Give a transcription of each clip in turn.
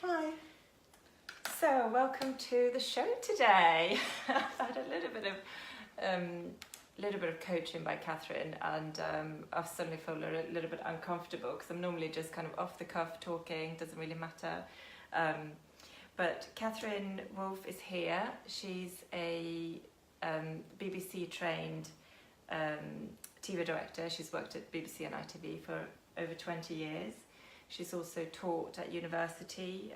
Hi. So, welcome to the show today. I've had a little bit of coaching by Kathryn, and I suddenly feel a little bit uncomfortable because I'm normally just kind of off the cuff talking, doesn't really matter. But Kathryn Wolfe is here. She's a BBC trained TV director. She's worked at BBC and ITV for over 20 years. She's also taught at university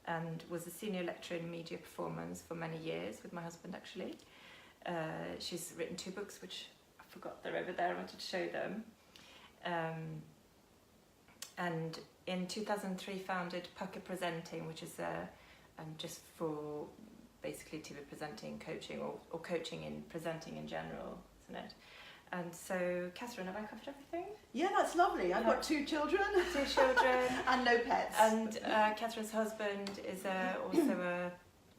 and was a senior lecturer in media performance for many years with my husband, actually. She's written 2 books, which I forgot they're over there. I wanted to show them. And in 2003 founded Pukka Presenting, which is just for basically TV presenting, coaching, or coaching in presenting in general, isn't it? And so, Kathryn, have I covered everything? Yeah, that's lovely. I've got 2 children. 2 children. And no pets. And Kathryn's husband is also a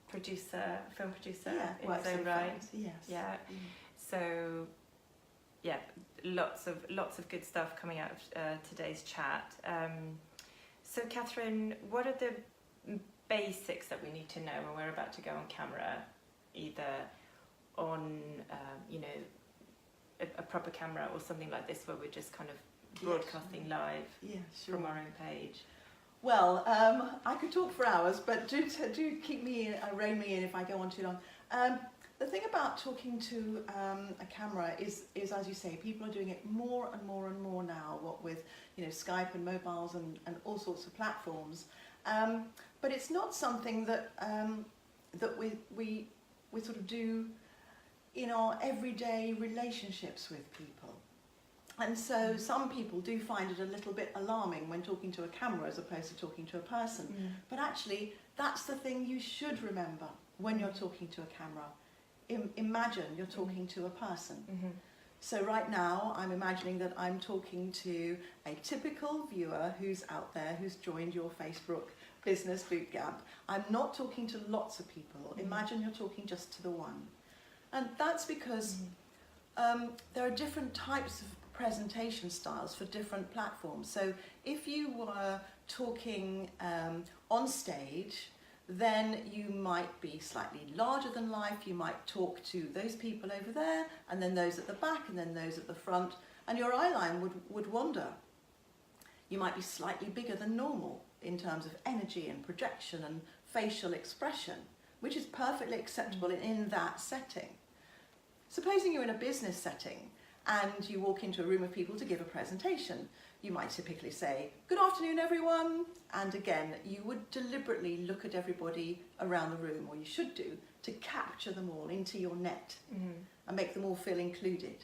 producer, film producer in his own right. Yes. Yeah. So, yeah, lots of good stuff coming out of today's chat. So, Kathryn, what are the basics that we need to know when we're about to go on camera, either on, a proper camera or something like this where we're just kind of broadcasting live from our own page? Well, I could talk for hours, but do keep me, rein me in if I go on too long. The thing about talking to a camera is, as you say, people are doing it more and more and more now, what with Skype and mobiles and all sorts of platforms. But it's not something that we sort of do in our everyday relationships with people. And so some people do find it a little bit alarming when talking to a camera as opposed to talking to a person. But actually, that's the thing you should remember when you're talking to a camera. Imagine you're talking to a person. So right now, I'm imagining that I'm talking to a typical viewer who's out there, who's joined your Facebook Business Bootcamp. I'm not talking to lots of people. Imagine you're talking just to the one. And that's because there are different types of presentation styles for different platforms. So if you were talking on stage, then you might be slightly larger than life. You might talk to those people over there, and then those at the back, and then those at the front, and your eye line would wander. You might be slightly bigger than normal in terms of energy and projection and facial expression, which is perfectly acceptable in that setting. Supposing you're in a business setting and you walk into a room of people to give a presentation, you might typically say, "Good afternoon, everyone." And again, you would deliberately look at everybody around the room, or you should do, to capture them all into your net and make them all feel included.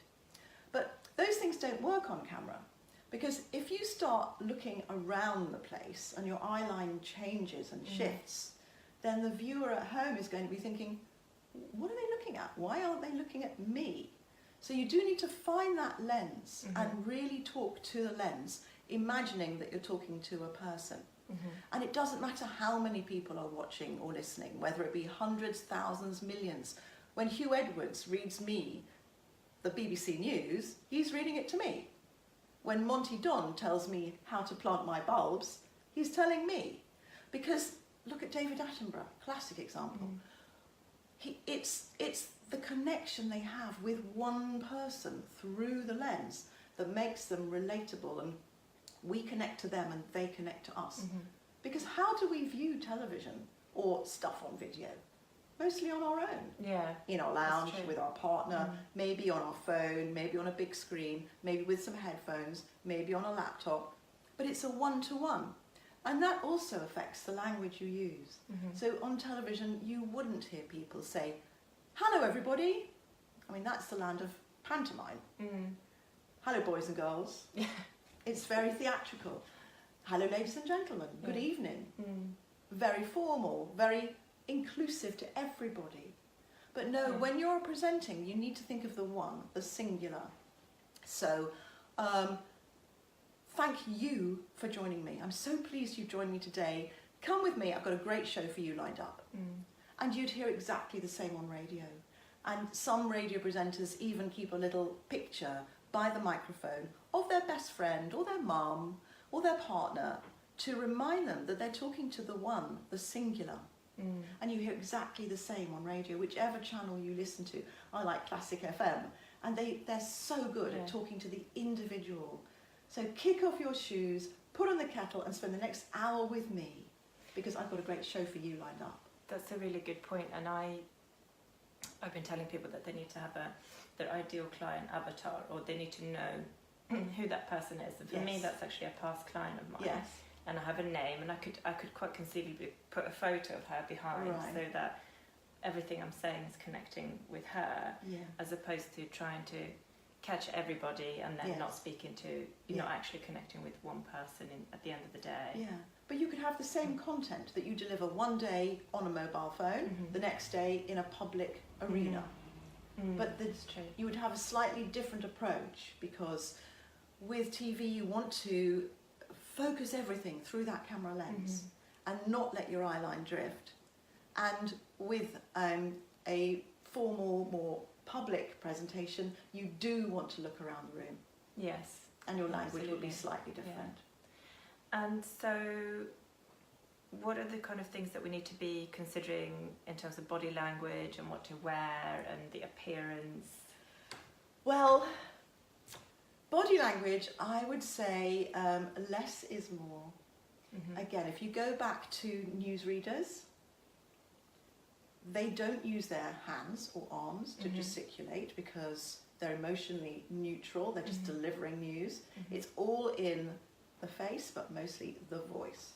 But those things don't work on camera, because if you start looking around the place and your eye line changes and shifts, then the viewer at home is going to be thinking, what are they looking at? Why aren't they looking at me? So you do need to find that lens and really talk to the lens, imagining that you're talking to a person. And it doesn't matter how many people are watching or listening, whether it be hundreds, thousands, millions. When Hugh Edwards reads me the BBC News, he's reading it to me. When Monty Don tells me how to plant my bulbs, he's telling me. Because look at David Attenborough, classic example. It's the connection they have with one person through the lens that makes them relatable, and we connect to them and they connect to us. Because how do we view television or stuff on video? Mostly on our own. Yeah. In our lounge with our partner, maybe on our phone, maybe on a big screen, maybe with some headphones, maybe on a laptop. But it's a one-to-one. And that also affects the language you use. So on television, you wouldn't hear people say, "Hello, everybody." I mean, that's the land of pantomime. "Hello, boys and girls." It's very theatrical. "Hello, ladies and gentlemen. Good evening." Very formal, very inclusive to everybody. But no, when you're presenting, you need to think of the one, the singular. So, thank you for joining me. I'm so pleased you joined me today. Come with me, I've got a great show for you lined up. And you'd hear exactly the same on radio. And some radio presenters even keep a little picture by the microphone of their best friend or their mum or their partner to remind them that they're talking to the one, the singular. And you hear exactly the same on radio, whichever channel you listen to. I like Classic FM, and they're so good at talking to the individual. So kick off your shoes, put on the kettle, and spend the next hour with me, because I've got a great show for you lined up. That's a really good point, and I've been telling people that they need to have their ideal client avatar, or they need to know who that person is. And for me, that's actually a past client of mine. Yes. And I have a name, and I could quite conceivably put a photo of her behind, so that everything I'm saying is connecting with her, as opposed to trying to catch everybody and then not speaking to, you're not actually connecting with one person at the end of the day. Yeah, but you could have the same content that you deliver one day on a mobile phone, the next day in a public arena. But you would have a slightly different approach, because with TV you want to focus everything through that camera lens and not let your eye line drift. And with a formal, more public presentation, you do want to look around the room. Yes. And your language will be slightly different. Yeah. And so what are the kind of things that we need to be considering in terms of body language and what to wear and the appearance? Well, body language, I would say less is more. Again, if you go back to newsreaders, they don't use their hands or arms to gesticulate, because they're emotionally neutral, they're just delivering news. It's all in the face, but mostly the voice.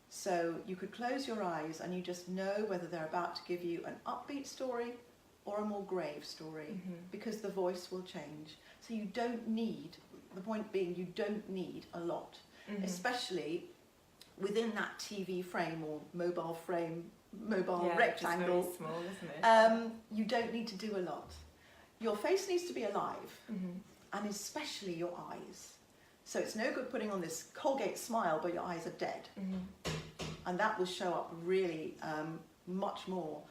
So you could close your eyes and you just know whether they're about to give you an upbeat story or a more grave story, because the voice will change. So you don't need, the point being, you don't need a lot, especially within that TV frame or mobile rectangle. It's very small, isn't it? You don't need to do a lot. Your face needs to be alive, and especially your eyes. So it's no good putting on this Colgate smile but your eyes are dead. And that will show up really much more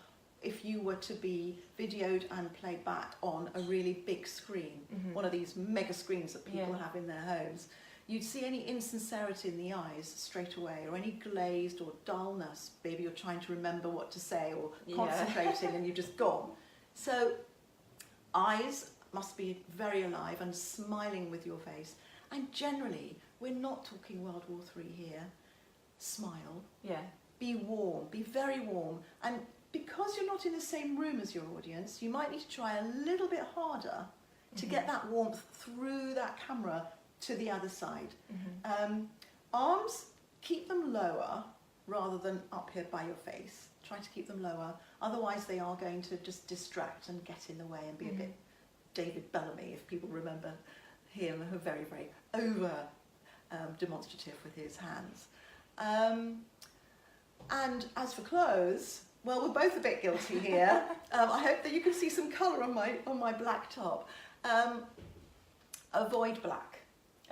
if you were to be videoed and played back on a really big screen, one of these mega screens that people have in their homes. You'd see any insincerity in the eyes straight away, or any glazed or dullness. Maybe you're trying to remember what to say or concentrating and you've just gone. So eyes must be very alive and smiling with your face. And generally, we're not talking World War III here. Smile. Yeah. Be warm. Be very warm. And because you're not in the same room as your audience, you might need to try a little bit harder to get that warmth through that camera to the other side. Arms, keep them lower rather than up here by your face. Try to keep them lower. Otherwise, they are going to just distract and get in the way and be a bit David Bellamy, if people remember him, who very, very over demonstrative with his hands. And as for clothes, well, we're both a bit guilty here. I hope that you can see some colour on my black top. Avoid black.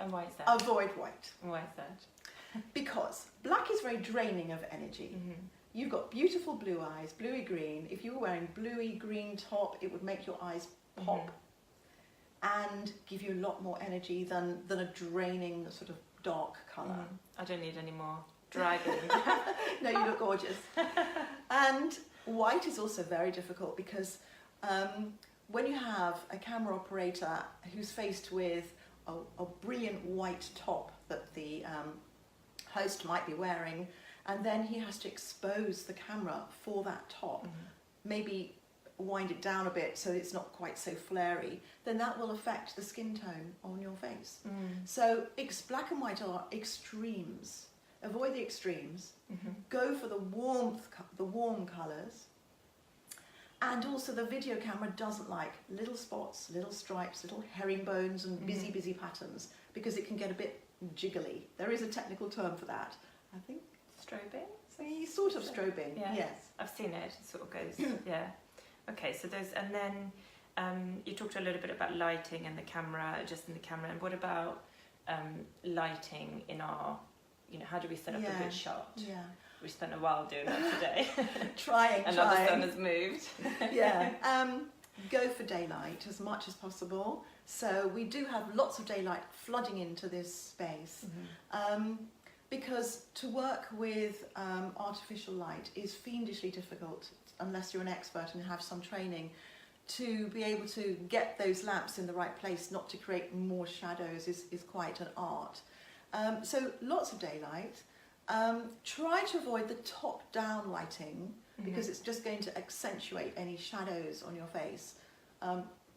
And why is that? Avoid white. Why is that? Because black is very draining of energy. You've got beautiful blue eyes, bluey green. If you were wearing bluey green top, it would make your eyes pop and give you a lot more energy than a draining sort of dark colour. I don't need any more driving. No, you look gorgeous. And white is also very difficult, because when you have a camera operator who's faced with a brilliant white top that the host might be wearing, and then he has to expose the camera for that top, maybe wind it down a bit so it's not quite so flary, then that will affect the skin tone on your face. So black and white are extremes. Avoid the extremes. Go for the warm colours. And also the video camera doesn't like little spots, little stripes, little herringbones and busy patterns, because it can get a bit jiggly. There is a technical term for that, I think. Strobing? Sort of strobing, yes. I've seen it, it sort of goes, Okay, so there's, and then you talked a little bit about lighting and the camera, adjusting the camera, and what about lighting in our, how do we set up a good shot? Yeah. We spent a while doing that today. trying. And now the sun has moved. Go for daylight as much as possible. So we do have lots of daylight flooding into this space. because to work with artificial light is fiendishly difficult unless you're an expert and have some training. To be able to get those lamps in the right place, not to create more shadows, is quite an art. So lots of daylight. Try to avoid the top-down lighting because it's just going to accentuate any shadows on your face.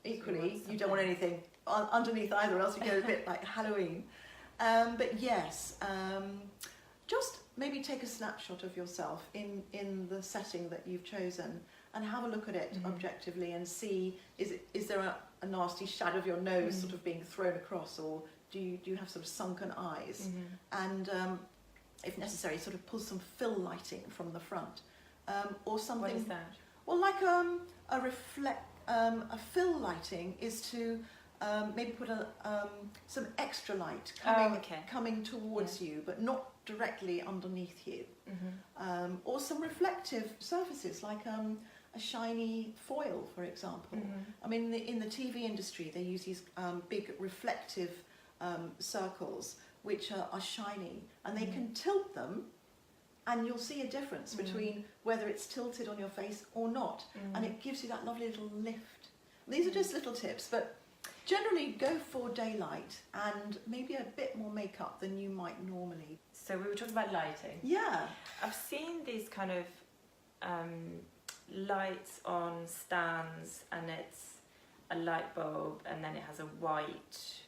Equally, you don't want anything underneath either, else you get a bit like Halloween. But yes, just maybe take a snapshot of yourself in the setting that you've chosen and have a look at it objectively and see, is there a nasty shadow of your nose sort of being thrown across, or do you have sort of sunken eyes? And if necessary, sort of pull some fill lighting from the front, or something. What is that? Well, like a fill lighting is to maybe put some extra light coming towards you, but not directly underneath you. Or some reflective surfaces, like a shiny foil, for example. I mean, in the TV industry, they use these big reflective circles, which are shiny, and they can tilt them, and you'll see a difference between whether it's tilted on your face or not, and it gives you that lovely little lift. These are just little tips, but generally go for daylight and maybe a bit more makeup than you might normally. So we were talking about lighting. Yeah. I've seen these kind of lights on stands, and it's a light bulb, and then it has a white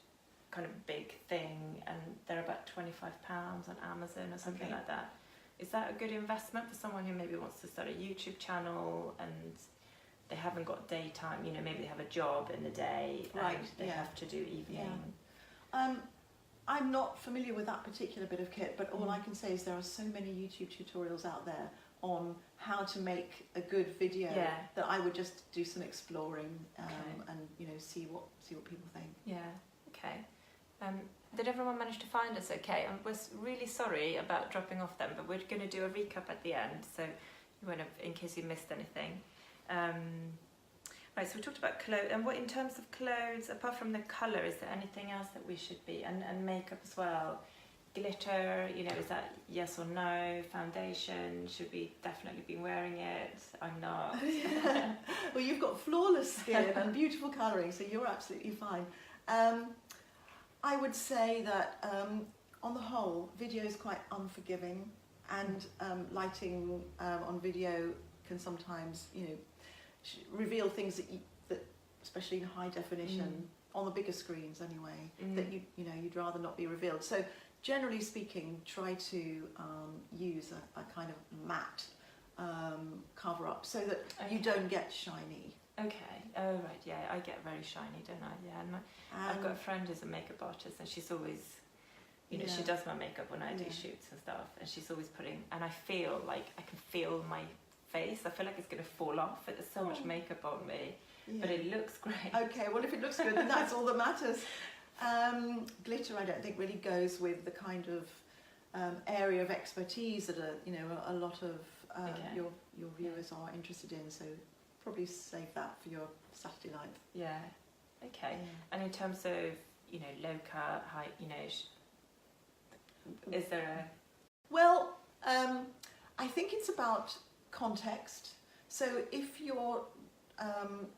kind of big thing, and they're about £25 on Amazon or something like that. Is that a good investment for someone who maybe wants to start a YouTube channel and they haven't got daytime, you know, maybe they have a job in the day and they have to do evening? I'm not familiar with that particular bit of kit, but all I can say is there are so many YouTube tutorials out there on how to make a good video that I would just do some exploring and, you know, see what people think. Yeah. Okay. Did everyone manage to find us okay? We're really sorry about dropping off them, but we're going to do a recap at the end, so you won't have, in case you missed anything. Right, so we talked about clothes, and what in terms of clothes, apart from the colour, is there anything else that we should be, and makeup as well? Glitter, you know, is that yes or no? Foundation, should we definitely be wearing it? I'm not. Well, you've got flawless skin and beautiful colouring, so you're absolutely fine. I would say that on the whole, video is quite unforgiving, and lighting on video can sometimes, you know, reveal things that especially in high definition, on the bigger screens anyway, that you know you'd rather not be revealed. So generally speaking, try to use a kind of matte cover up so that you don't get shiny. Okay. Oh right, yeah, I get very shiny, don't I? Yeah, and I've got a friend who's a makeup artist, and she's always, you know, she does my makeup when I do shoots and stuff, and she's always putting, and I feel like I can feel my face. I feel like it's going to fall off. There's so much makeup on me, but it looks great. Okay, well if it looks good, then that's all that matters. Glitter, I don't think really goes with the kind of area of expertise that you know a lot of your viewers are interested in. So probably save that for your Saturday night. Yeah. Okay. And in terms of, you know, low cut, high, you know, is there a? Well, I think it's about context. So if you're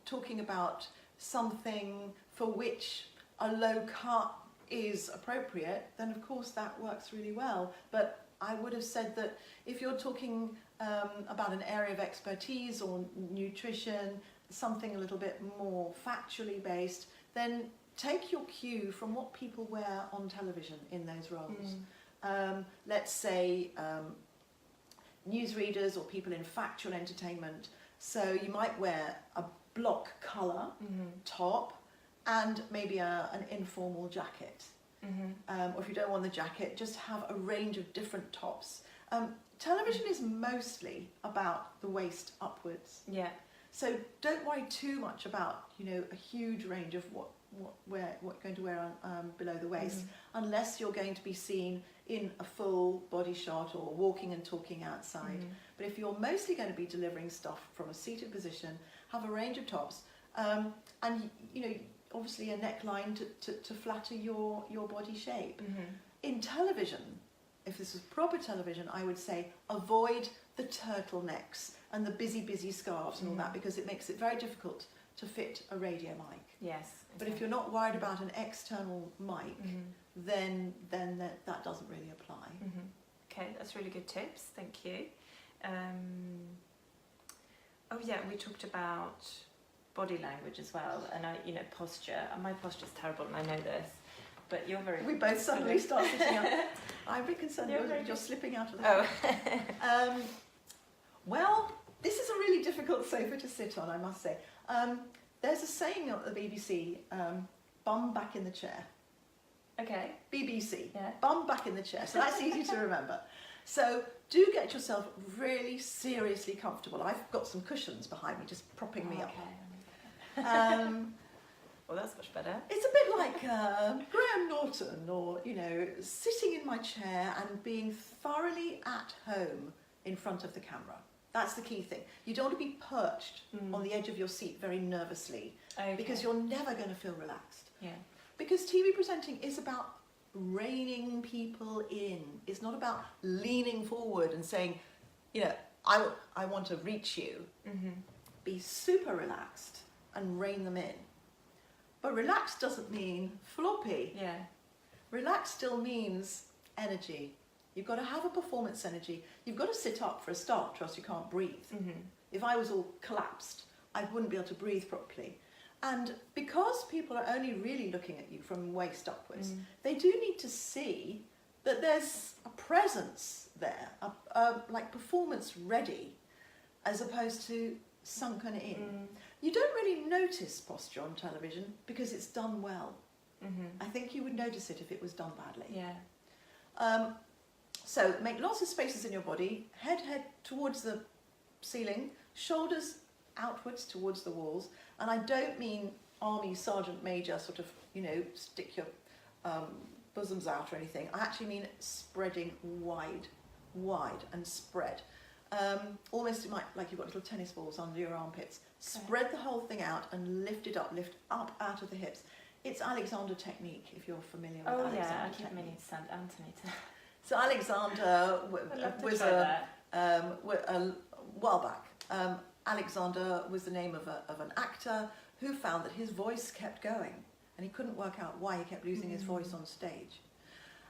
talking about something for which a low cut is appropriate, then of course that works really well. But I would have said that if you're talking about an area of expertise or nutrition, something a little bit more factually based, then take your cue from what people wear on television in those roles. Let's say newsreaders or people in factual entertainment. So you might wear a block colour top and maybe an informal jacket. Or if you don't want the jacket, just have a range of different tops. Television is mostly about the waist upwards. Yeah. So don't worry too much about, you know, a huge range of what you're going to wear below the waist, unless you're going to be seen in a full body shot or walking and talking outside. But if you're mostly going to be delivering stuff from a seated position, have a range of tops, and you know, obviously a neckline to flatter your body shape. In television, if this was proper television, I would say avoid the turtlenecks and the busy scarves and all that, because it makes it very difficult to fit a radio mic. Yes. But if you're not worried about an external mic, then that doesn't really apply. Okay, that's really good tips. Thank you. Oh yeah, we talked about body language as well, and posture. And my posture's terrible, and I know this. But you're very... We both suddenly start sitting up. I'm a bit concerned you're slipping out of the... Oh. Well, this is a really difficult sofa to sit on, I must say. There's a saying at the BBC, bum back in the chair. Okay. BBC, yeah. Bum back in the chair. So that's easy to remember. So do get yourself really seriously comfortable. I've got some cushions behind me just propping me up. Well, that's much better. It's a bit like Graham Norton, or, sitting in my chair and being thoroughly at home in front of the camera. That's the key thing. You don't want to be perched on the edge of your seat very nervously, because you're never going to feel relaxed. Yeah. Because TV presenting is about reining people in. It's not about leaning forward and saying, I want to reach you. Be super relaxed and rein them in. But relaxed doesn't mean floppy. Yeah. Relaxed still means energy. You've got to have a performance energy. You've got to sit up for a start, or else you can't breathe. If I was all collapsed, I wouldn't be able to breathe properly. And because people are only really looking at you from waist upwards, they do need to see that there's a presence there, like performance ready, as opposed to sunken in. You don't really notice posture on television because it's done well. I think you would notice it if it was done badly. Yeah. So make lots of spaces in your body, head towards the ceiling, shoulders outwards towards the walls. And I don't mean army sergeant major sort of, stick your bosoms out or anything. I actually mean spreading wide and spread. Almost like you've got little tennis balls under your armpits. Spread the whole thing out and lift it up, lift up out of the hips. It's Alexander technique, if you're familiar with Alexander technique. I keep meaning to send Anthony to... So Alexander was a while back. Alexander was the name of an actor who found that his voice kept going, and he couldn't work out why he kept losing his voice on stage.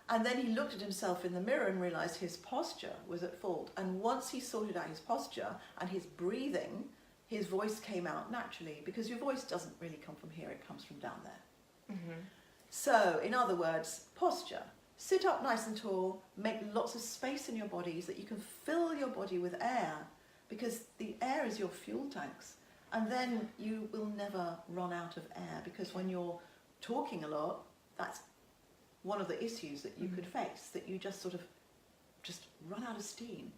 And then he looked at himself in the mirror and realised his posture was at fault. And once he sorted out his posture and his breathing, his voice came out naturally, because your voice doesn't really come from here, it comes from down there. So, in other words, posture. Sit up nice and tall, make lots of space in your body so that you can fill your body with air, because the air is your fuel tanks. And then you will never run out of air, because when you're talking a lot, that's one of the issues that you could face, that you just run out of steam.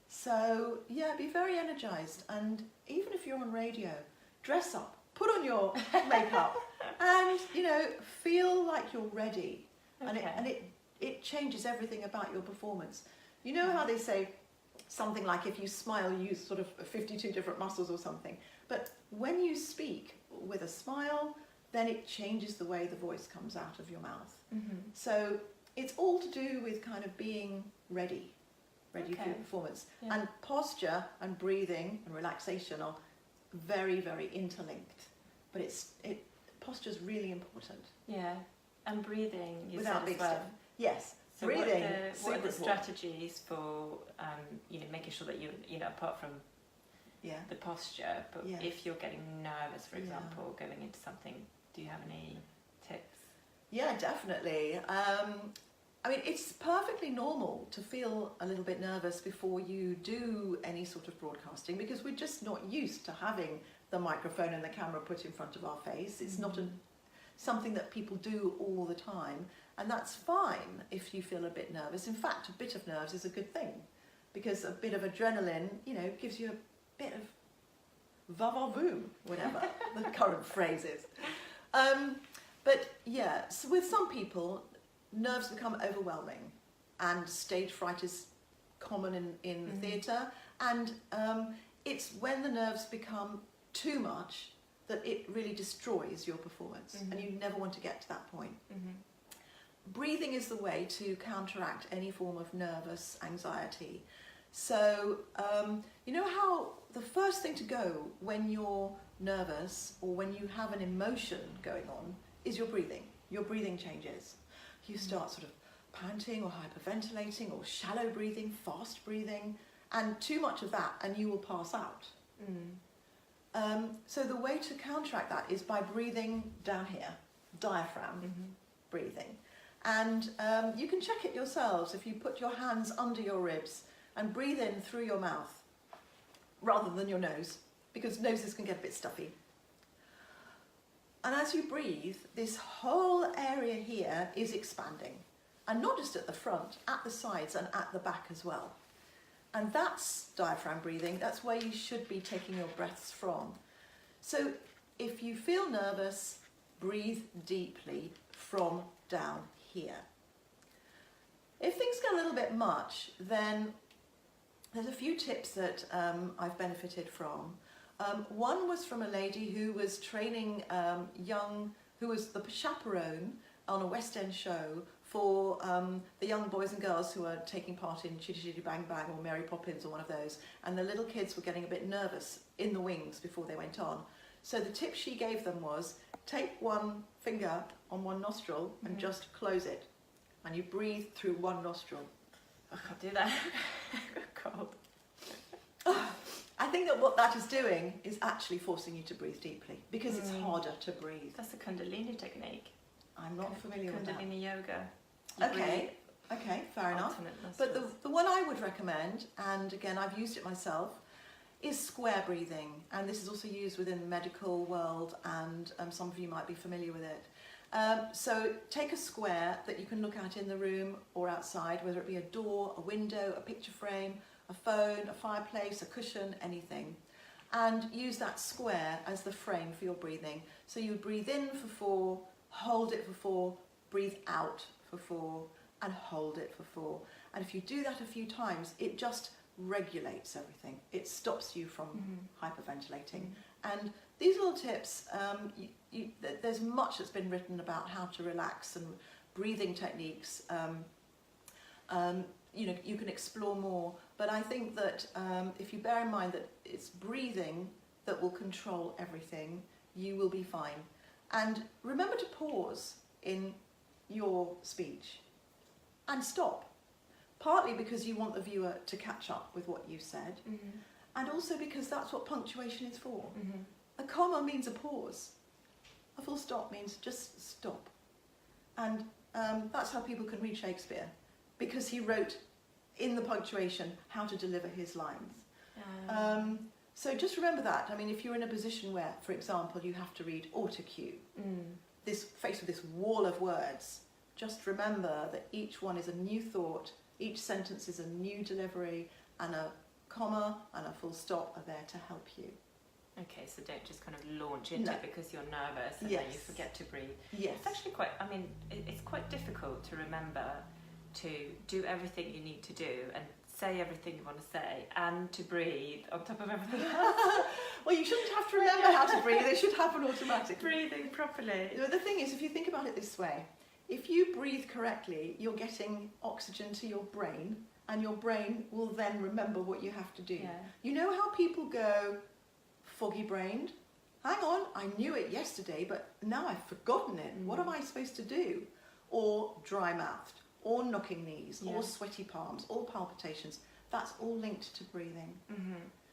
So, yeah, be very energised. And even if you're on radio, dress up, put on your makeup, and, feel like you're ready. And it changes everything about your performance. You know how they say something like if you smile, you use sort of 52 different muscles or something. But when you speak with a smile, then it changes the way the voice comes out of your mouth. So it's all to do with kind of being ready for your performance. Yeah. And posture and breathing and relaxation are very, very interlinked. But posture's really important. Yeah. And breathing, you without said as well. Yes. So breathing. What are the strategies for making sure that you apart from the posture, but if you're getting nervous, for example, going into something, do you have any tips? Yeah, definitely. It's perfectly normal to feel a little bit nervous before you do any sort of broadcasting, because we're just not used to having the microphone and the camera put in front of our face. It's not something that people do all the time, and that's fine if you feel a bit nervous. In fact, a bit of nerves is a good thing, because a bit of adrenaline, gives you a bit of va-va-voom, whatever the current phrase is. But yeah, so with some people, nerves become overwhelming, and stage fright is common in theatre, and it's when the nerves become too much that it really destroys your performance, and you never want to get to that point. breathing is the way to counteract any form of nervous anxiety. So, you know how the first thing to go when you're nervous or when you have an emotion going on is your breathing. Your breathing changes. You start sort of panting or hyperventilating or shallow breathing, fast breathing, and too much of that and you will pass out. So the way to counteract that is by breathing down here, diaphragm breathing. And you can check it yourselves if you put your hands under your ribs and breathe in through your mouth rather than your nose, because noses can get a bit stuffy. And as you breathe, this whole area here is expanding. And not just at the front, at the sides and at the back as well. And that's diaphragm breathing. That's where you should be taking your breaths from. So if you feel nervous, breathe deeply from down here. If things get a little bit much, then there's a few tips that I've benefited from. One was from a lady who was training who was the chaperone on a West End show for the young boys and girls who were taking part in Chitty Chitty Bang Bang or Mary Poppins or one of those, and the little kids were getting a bit nervous in the wings before they went on. So the tip she gave them was, take one finger on one nostril and just close it, and you breathe through one nostril. I can't do that. Cold. I think that what that is doing is actually forcing you to breathe deeply, because it's harder to breathe. That's a Kundalini technique. I'm not familiar with that. Kundalini yoga. Okay, fair enough. But the one I would recommend, and again I've used it myself, is square breathing. And this is also used within the medical world, and some of you might be familiar with it. So take a square that you can look at in the room or outside, whether it be a door, a window, a picture frame, a phone, a fireplace, a cushion, anything. And use that square as the frame for your breathing. So you breathe in for 4, hold it for 4, breathe out for 4, and hold it for 4. And if you do that a few times, it just regulates everything. It stops you from hyperventilating. And these little tips, there's much that's been written about how to relax and breathing techniques. You know, you can explore more, but I think that if you bear in mind that it's breathing that will control everything, you will be fine. And remember to pause in your speech and stop, partly because you want the viewer to catch up with what you said, and also because that's what punctuation is for. A comma means a pause. A full stop means just stop. And that's how people can read Shakespeare, because he wrote in the punctuation how to deliver his lines. So just remember that. I mean, if you're in a position where, for example, you have to read autocue, faced with this wall of words, just remember that each one is a new thought, each sentence is a new delivery, and a comma and a full stop are there to help you. Okay, so don't just kind of launch into it because you're nervous and then you forget to breathe. Yes. It's actually quite, I mean, it's quite difficult to remember to do everything you need to do and say everything you want to say and to breathe on top of everything else. Well, you shouldn't have to remember how to breathe. It should happen automatically. Breathing properly. The thing is, if you think about it this way, if you breathe correctly, you're getting oxygen to your brain, and your brain will then remember what you have to do. Yeah. You know how people go foggy-brained? Hang on, I knew it yesterday, but now I've forgotten it. What am I supposed to do? Or dry-mouthed, or knocking knees, or sweaty palms, or palpitations. That's all linked to breathing.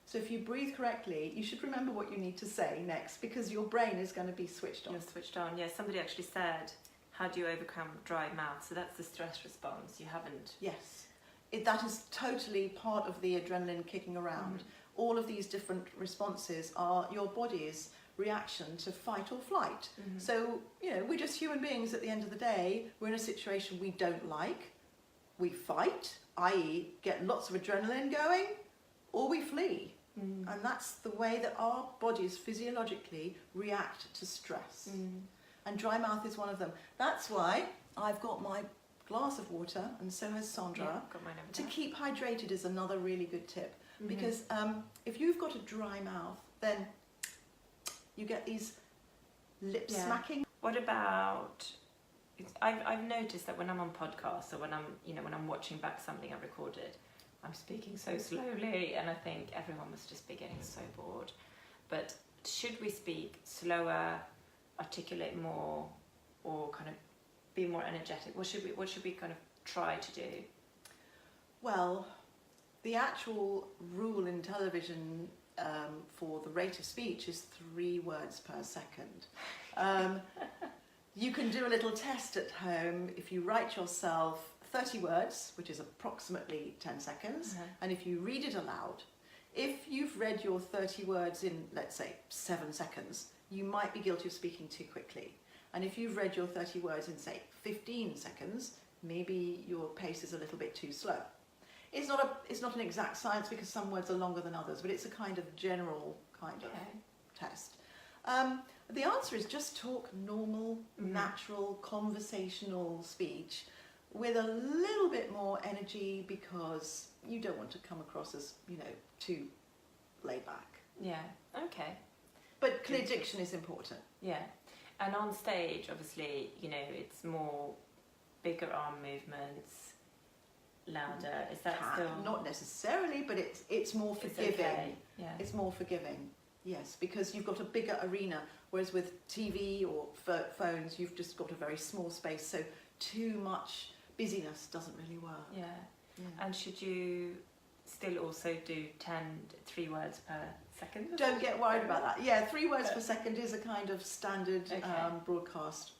So if you breathe correctly, you should remember what you need to say next, because your brain is going to be switched on. You're switched on. Yeah, somebody actually said, how do you overcome dry mouth? So that's the stress response. You haven't. Yes. That is totally part of the adrenaline kicking around. All of these different responses are your body's reaction to fight or flight. So, you know, we're just human beings at the end of the day. We're in a situation we don't like. We fight, i.e. get lots of adrenaline going, or we flee. And that's the way that our bodies physiologically react to stress. And dry mouth is one of them. That's why I've got my glass of water, and so has Sandra. Yeah, got mine over to there. keep hydrated is another really good tip. Because if you've got a dry mouth, then you get these lip smacking. What about I've noticed that when I'm on podcasts or when I'm watching back something I've recorded, I'm speaking so slowly, and I think everyone must just be getting so bored. But should we speak slower, articulate more, or kind of be more energetic? What should we kind of try to do? Well, the actual rule in television for the rate of speech is 3 words per second. You can do a little test at home. If you write yourself 30 words, which is approximately 10 seconds, and if you read it aloud, if you've read your 30 words in, let's say, 7 seconds, you might be guilty of speaking too quickly. And if you've read your 30 words in, say, 15 seconds, maybe your pace is a little bit too slow. It's not an exact science because some words are longer than others, but it's a kind of general kind of test. The answer is just talk normal, natural, conversational speech with a little bit more energy, because you don't want to come across as, too laid back. Yeah, okay. But clear diction is important. Yeah. And on stage, obviously, it's more bigger arm movements, louder. Is that still... Not necessarily, but it's more forgiving. It's okay. Yeah. It's more forgiving, yes, because you've got a bigger arena, whereas with TV or phones, you've just got a very small space, so too much busyness doesn't really work. Yeah. And should you still also do 3 words per second? Don't get worried about that. Yeah, 3 words per second is a kind of standard broadcast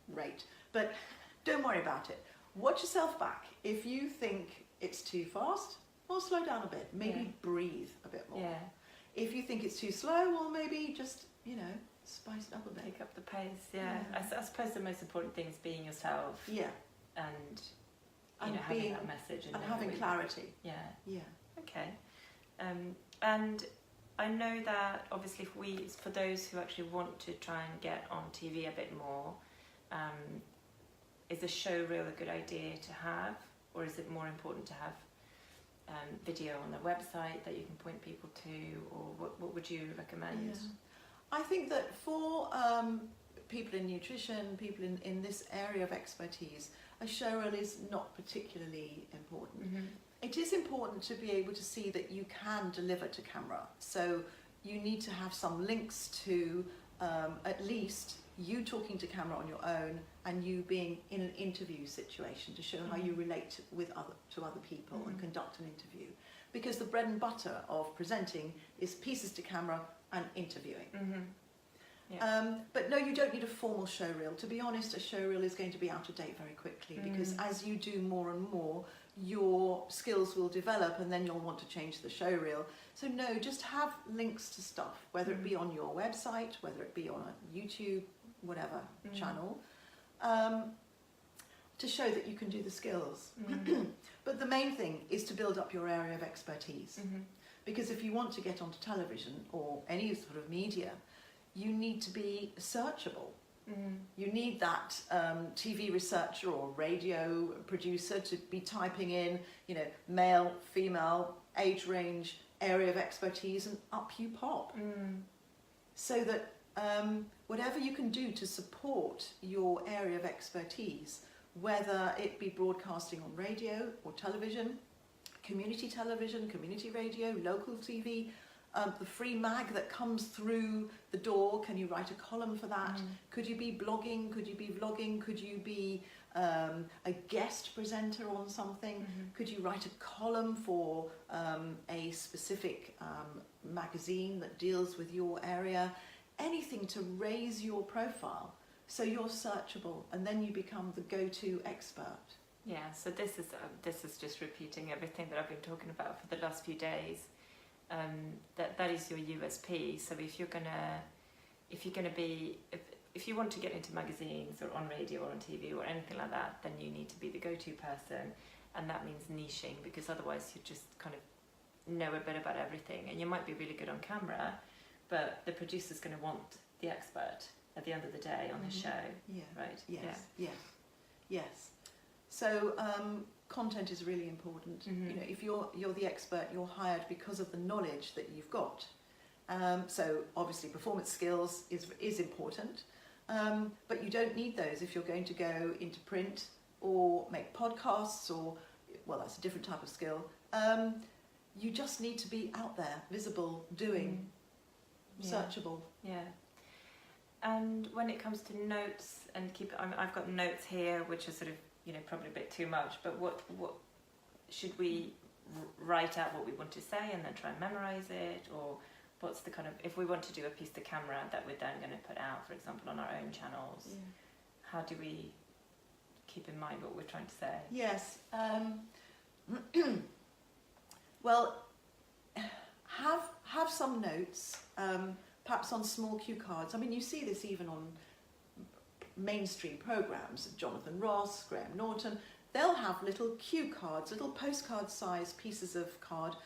rate. But don't worry about it. Watch yourself back. If you think it's too fast, well, slow down a bit. Maybe breathe a bit more. Yeah. If you think it's too slow, well, maybe just, spice it up a bit. Pick up the pace, yeah. I suppose the most important thing is being yourself. Yeah. And having that message. And having clarity. Yeah. Yeah. Okay. And I know that obviously for those who actually want to try and get on TV a bit more, is a show reel a good idea to have, or is it more important to have video on the website that you can point people to, or what would you recommend? Yeah. I think that for people in nutrition, people in this area of expertise, a show reel is not particularly important. It is important to be able to see that you can deliver to camera. So you need to have some links to at least you talking to camera on your own and you being in an interview situation to show how you relate to other people and conduct an interview. Because the bread and butter of presenting is pieces to camera and interviewing. Yeah. But no, you don't need a formal show reel. To be honest, a show reel is going to be out of date very quickly, because as you do more and more, your skills will develop and then you'll want to change the show reel. So no, just have links to stuff, whether it be on your website, whether it be on a YouTube, whatever channel, to show that you can do the skills. But the main thing is to build up your area of expertise. Because if you want to get onto television or any sort of media, you need to be searchable. You need that TV researcher or radio producer to be typing in, male, female, age range, area of expertise, and up you pop. So that whatever you can do to support your area of expertise, whether it be broadcasting on radio or television, community radio, local TV, the free mag that comes through the door, can you write a column for that? Could you be blogging? Could you be vlogging? Could you be a guest presenter on something? Could you write a column for a specific magazine that deals with your area? Anything to raise your profile so you're searchable, and then you become the go-to expert. Yeah, so this is just repeating everything that I've been talking about for the last few days. That is your USP. So if you want to get into magazines or on radio or on TV or anything like that, then you need to be the go-to person, and that means niching, because otherwise you just kind of know a bit about everything, and you might be really good on camera, but the producer's going to want the expert at the end of the day on his show. Yeah. Right. Yes. So content is really important. If you're the expert, you're hired because of the knowledge that you've got. So obviously performance skills is important, But you don't need those if you're going to go into print or make podcasts or, well, that's a different type of skill. You just need to be out there, visible, doing, searchable. Yeah. And when it comes to notes and I've got notes here, which are sort of, probably a bit too much, but what should we write out what we want to say and then try and memorize it? Or what's the kind of, if we want to do a piece to camera that we're then going to put out, for example, on our own channels, how do we keep in mind what we're trying to say? Yes. Well, have some notes, perhaps on small cue cards. I mean, you see this even on mainstream programs, Jonathan Ross, Graham Norton. They'll have little cue cards, little postcard-sized pieces of card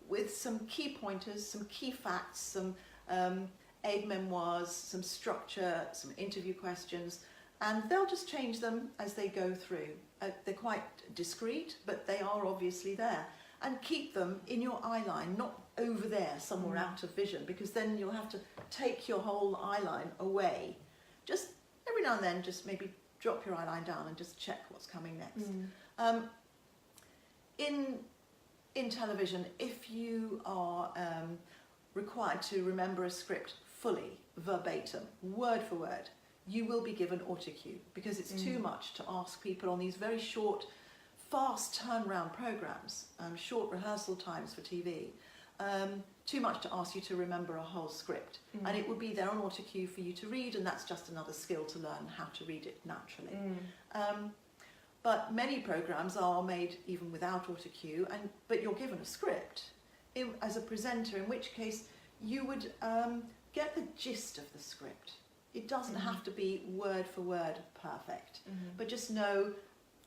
with some key pointers, some key facts, some aid memoirs, some structure, some interview questions, and they'll just change them as they go through. They're quite discreet, but they are obviously there. And keep them in your eye line, not over there, somewhere out of vision, because then you'll have to take your whole eye line away. Just every now and then, just maybe drop your eye line down and just check what's coming next. In television, if you are required to remember a script fully, verbatim, word for word, you will be given autocue, because it's too much to ask people on these very short, fast turnaround programs, short rehearsal times for TV, too much to ask you to remember a whole script. And it would be there on autocue for you to read, and that's just another skill to learn how to read it naturally. But many programs are made even without autocue, but you're given a script as a presenter, in which case you would get the gist of the script. It doesn't have to be word for word perfect, but just know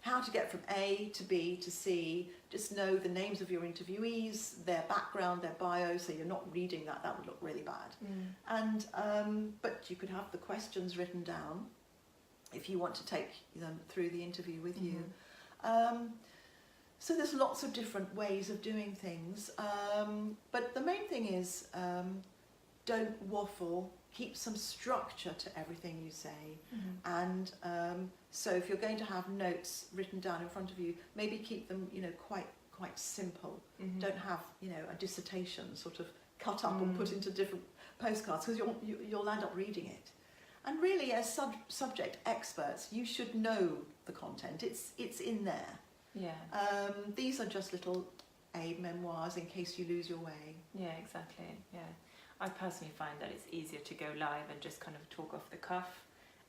how to get from A to B to C. Just know the names of your interviewees, their background, their bio, so you're not reading that would look really bad. And but you could have the questions written down if you want to take them through the interview with you. So there's lots of different ways of doing things, but the main thing is don't waffle. Keep some structure to everything you say, and so if you're going to have notes written down in front of you, maybe keep them, quite simple. Don't have, a dissertation sort of cut up and put into different postcards, because you'll end up reading it. And really, as subject experts, you should know the content. It's in there. Yeah. These are just little aid memoirs in case you lose your way. Yeah, exactly. Yeah. I personally find that it's easier to go live and just kind of talk off the cuff,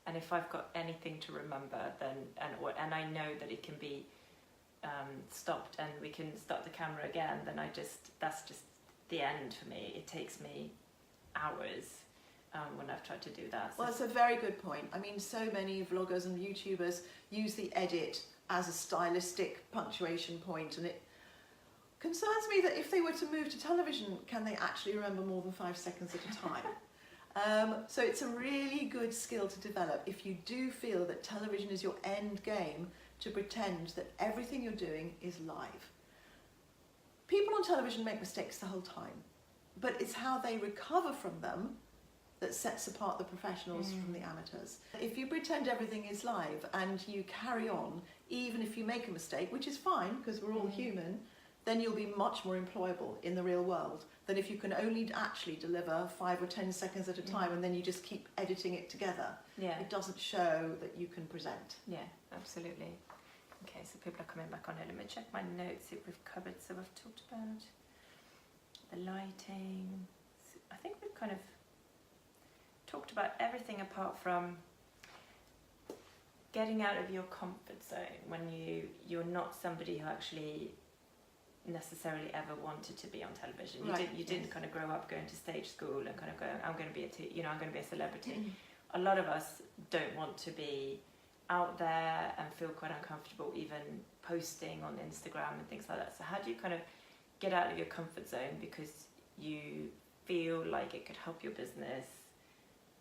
and if I've got anything to remember, then and I know that it can be stopped and we can start the camera again, then that's just the end for me. It takes me hours when I've tried to do that. Well, it's a very good point. I mean, so many vloggers and YouTubers use the edit as a stylistic punctuation point, and it concerns me that if they were to move to television, can they actually remember more than 5 seconds at a time? So it's a really good skill to develop if you do feel that television is your end game, to pretend that everything you're doing is live. People on television make mistakes the whole time, but it's how they recover from them that sets apart the professionals from the amateurs. If you pretend everything is live and you carry on, even if you make a mistake, which is fine because we're all human, then you'll be much more employable in the real world than if you can only actually deliver 5 or 10 seconds at a time and then you just keep editing it together. Yeah. It doesn't show that you can present. Yeah, absolutely. Okay, so people are coming back on it. Let me check my notes, see if we've covered. So we've talked about the lighting. I think we've kind of talked about everything apart from getting out of your comfort zone when you're not somebody who actually necessarily ever wanted to be on television. You didn't kind of grow up going to stage school and kind of going, I'm going to be I'm going to be a celebrity. A lot of us don't want to be out there and feel quite uncomfortable even posting on Instagram and things like that. So how do you kind of get out of your comfort zone because you feel like it could help your business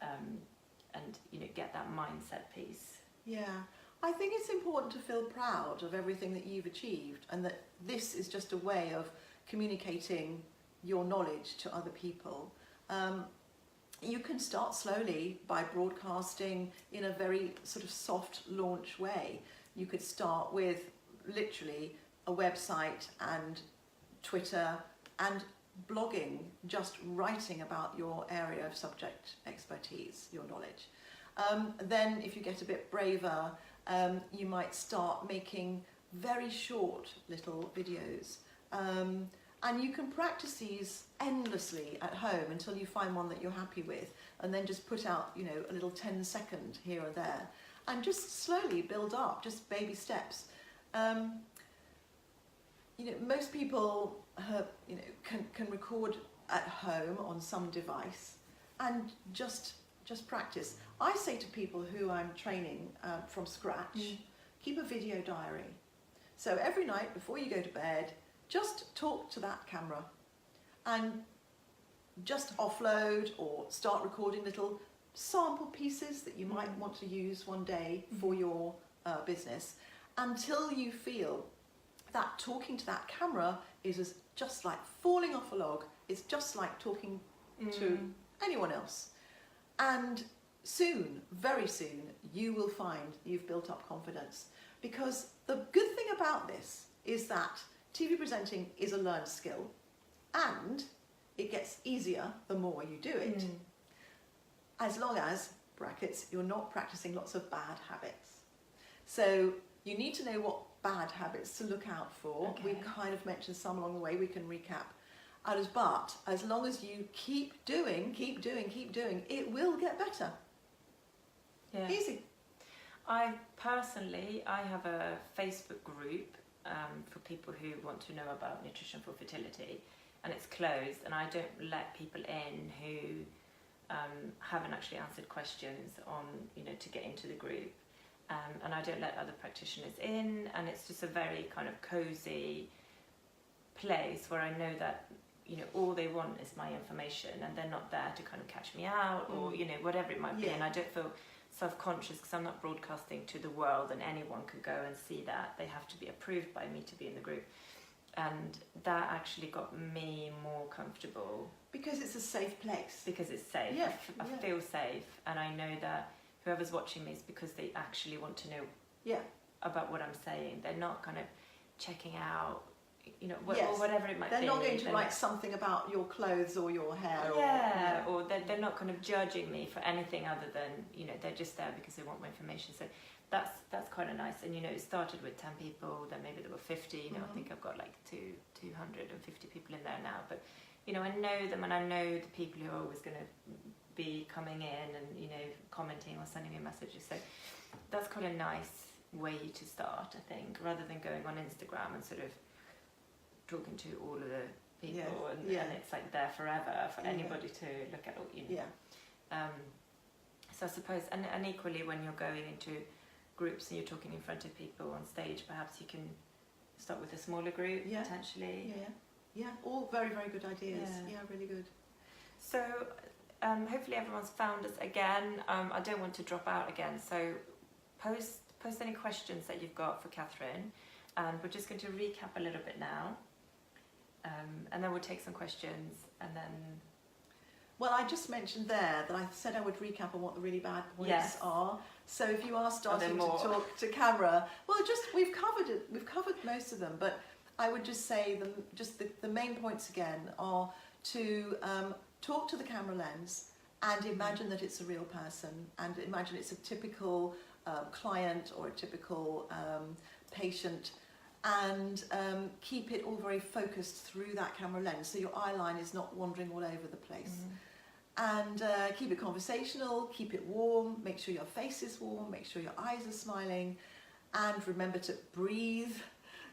and get that mindset piece? Yeah, I think it's important to feel proud of everything that you've achieved, and that this is just a way of communicating your knowledge to other people. you can start slowly by broadcasting in a very sort of soft launch way. You could start with literally a website and Twitter and blogging, just writing about your area of subject expertise, your knowledge. Then if you get a bit braver, you might start making very short little videos. And you can practice these endlessly at home until you find one that you're happy with, and then just put out, you know, a little 10-second here or there, and just slowly build up, just baby steps. You know, most people you know, can record at home on some device and just practice. I say to people who I'm training from scratch, keep a video diary. So every night before you go to bed, just talk to that camera and just offload or start recording little sample pieces that you might want to use one day for your business, until you feel that talking to that camera is just like falling off a log. It's just like talking to anyone else. And soon, very soon, you will find you've built up confidence. Because the good thing about this is that TV presenting is a learned skill, and it gets easier the more you do it. As long as, brackets, you're not practicing lots of bad habits. So you need to know what bad habits to look out for. Okay. We kind of mentioned some along the way, we can recap. But as long as you keep doing, it will get better. Yeah. Easy. I have a Facebook group for people who want to know about nutrition for fertility, and it's closed, and I don't let people in who haven't actually answered questions on, you know, to get into the group, and I don't let other practitioners in, and it's just a very kind of cozy place where I know that, you know, all they want is my information, and they're not there to kind of catch me out or, you know, whatever it might be, and I don't feel self-conscious because I'm not broadcasting to the world and anyone could go and see that. They have to be approved by me to be in the group, and that actually got me more comfortable. Because it's a safe place. Because it's safe. Yeah, I feel safe, and I know that whoever's watching me is because they actually want to know about what I'm saying. They're not kind of checking out, you know, or whatever it might be. They're not going to write something about your clothes or your hair. Or they're not kind of judging me for anything other than, you know, they're just there because they want my information. So that's kind of nice. And, you know, it started with 10 people, then maybe there were 50. You know, I think I've got like 250 people in there now. But, you know, I know them, and I know the people who are always going to be coming in and, you know, commenting or sending me messages. So that's quite a nice way to start, I think, rather than going on Instagram and sort of talking to all of the people and it's like there forever for anybody to look at, you know. So I suppose, and equally when you're going into groups and you're talking in front of people on stage, perhaps you can start with a smaller group potentially. All very, very good ideas. Really good. So hopefully everyone's found us again. I don't want to drop out again, so post any questions that you've got for Kathryn, and we're just going to recap a little bit now. And then we'll take some questions, and then... Well, I just mentioned there that I said I would recap on what the really bad points are. So if you are starting to talk to camera, well, we've covered most of them, but I would just say the main points again are to talk to the camera lens and imagine that it's a real person, and imagine it's a typical client or a typical patient, and keep it all very focused through that camera lens, so your eye line is not wandering all over the place. And keep it conversational, keep it warm, make sure your face is warm, make sure your eyes are smiling, and remember to breathe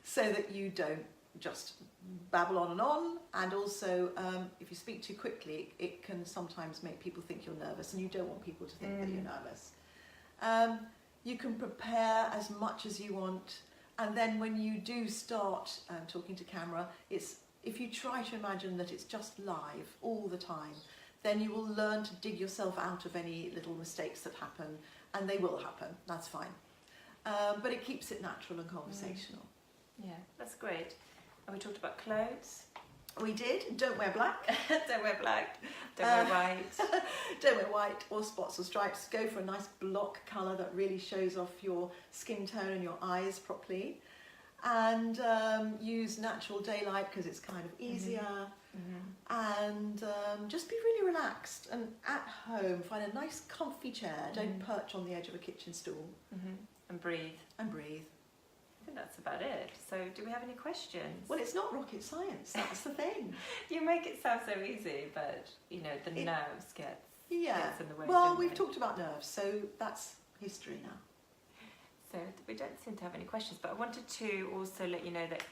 so that you don't just babble on. And also, if you speak too quickly, it can sometimes make people think you're nervous, and you don't want people to think that you're nervous. You can prepare as much as you want. And then when you do start talking to camera, if you try to imagine that it's just live all the time, then you will learn to dig yourself out of any little mistakes that happen, and they will happen, that's fine. But it keeps it natural and conversational. Yeah, that's great. And we talked about clothes. We did. Don't wear black. Don't wear black. Don't wear white. Don't wear white or spots or stripes. Go for a nice block colour that really shows off your skin tone and your eyes properly. And use natural daylight because it's kind of easier. And just be really relaxed and at home. Find a nice comfy chair. Don't perch on the edge of a kitchen stool. And breathe. And breathe. I think that's about it. So do we have any questions? Well, it's not rocket science, that's the thing. You make it sound so easy, but you know, the nerves gets in the way. Well, we've talked about nerves, so that's history now. So we don't seem to have any questions, but I wanted to also let you know that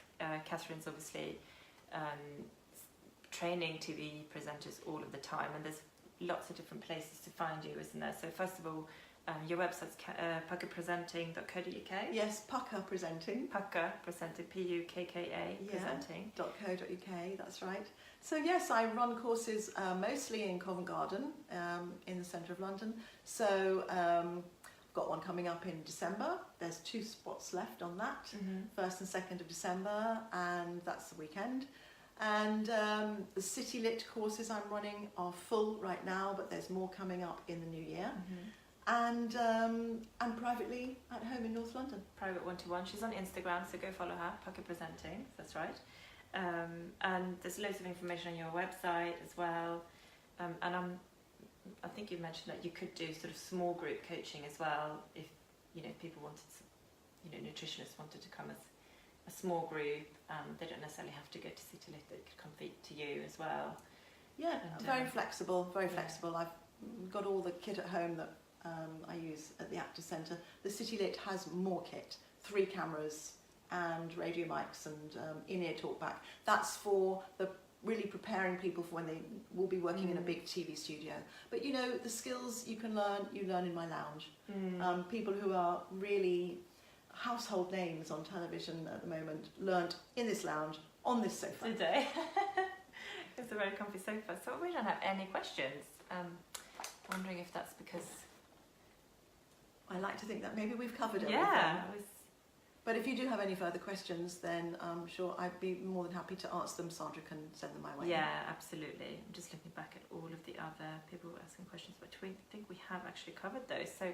Kathryn's obviously training TV presenters all of the time, and there's lots of different places to find you, isn't there? So first of all, your website's pukkapresenting.co.uk. Yes, Pukka Presenting. Pukka Presenting, P-U-K-K-A, presenting. .co.uk, that's right. So yes, I run courses mostly in Covent Garden, in the centre of London. So I've got one coming up in December. There's 2 spots left on that, 1st and 2nd of December, and that's the weekend. And the City Lit courses I'm running are full right now, but there's more coming up in the new year. And privately at home in North London. Private one-to-one. She's on Instagram, so go follow her, Pukka Presenting, that's right. And there's loads of information on your website as well. And I think you mentioned that you could do sort of small group coaching as well if, you know, people wanted, nutritionists wanted to come as a small group. They don't necessarily have to go to City Lit, they could come to you as well. Yeah, and, very flexible, very flexible. I've got all the kit at home that I use at the Actors Centre. The City Lit has more kit, 3 cameras and radio mics and in-ear talkback. That's for the really preparing people for when they will be working in a big TV studio. But you know, the skills you learn in my lounge. People who are really household names on television at the moment learnt in this lounge, on this sofa. Today. It's a very comfy sofa. So we don't have any questions. Wondering if that's because... I like to think that maybe we've covered everything. Yeah. But if you do have any further questions, then I'm sure I'd be more than happy to answer them. Sandra can send them my way. Yeah, absolutely. I'm just looking back at all of the other people who were asking questions, but I think we have actually covered those. So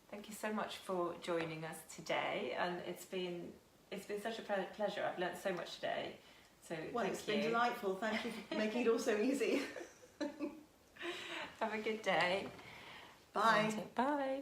thank you so much for joining us today, and it's been such a pleasure. I've learnt so much today. So it's been delightful. Thank you for making it all so easy. Have a good day. Bye. Bye.